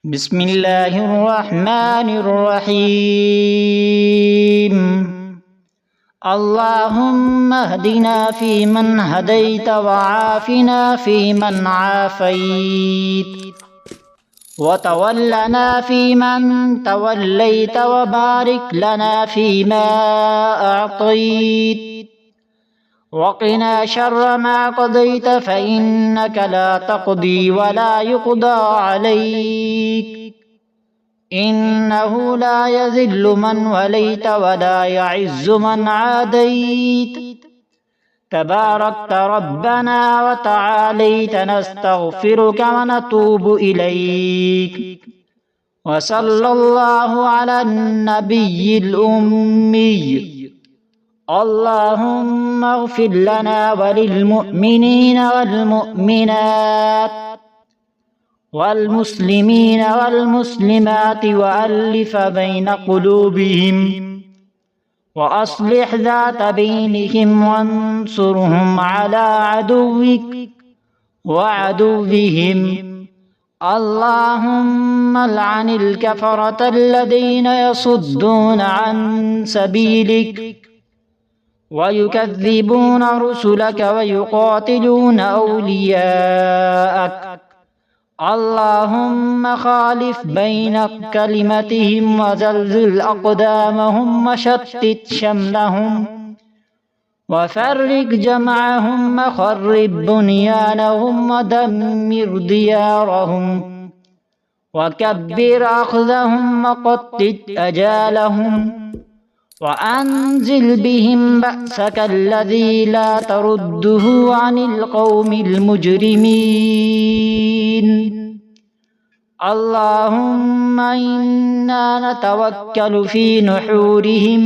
بسم الله الرحمن الرحيم. اللهم اهدنا فيمن هديت وعافنا فيمن عافيت وتولنا فيمن توليت وبارك لنا فيما أعطيت وقنا شر ما قضيت فإنك لا تقضي ولا يقضى عليك إنه لا يذل من وليت ولا يعز من عاديت تباركت ربنا وتعاليت نستغفرك ونتوب إليك وصلى الله على النبي الأمي. اللهم اغفر لنا وللمؤمنين والمؤمنات والمسلمين والمسلمات وألف بين قلوبهم وأصلح ذات بينهم وانصرهم على عدوك وعدوهم. اللهم لعن الكفرة الذين يصدون عن سبيلك ويكذبون رسلك ويقاتلون أولياءك. اللهم خالف بين كلمتهم وزلزل أقدامهم وشتت شملهم وفرق جمعهم وخرب بنيانهم ودمر ديارهم وكبر أخذهم وقتل أجالهم وأنزل بهم بأسك الذي لا ترده عن القوم المجرمين. اللهم إنا نتوكل في نحورهم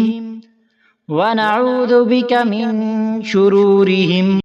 ونعوذ بك من شرورهم.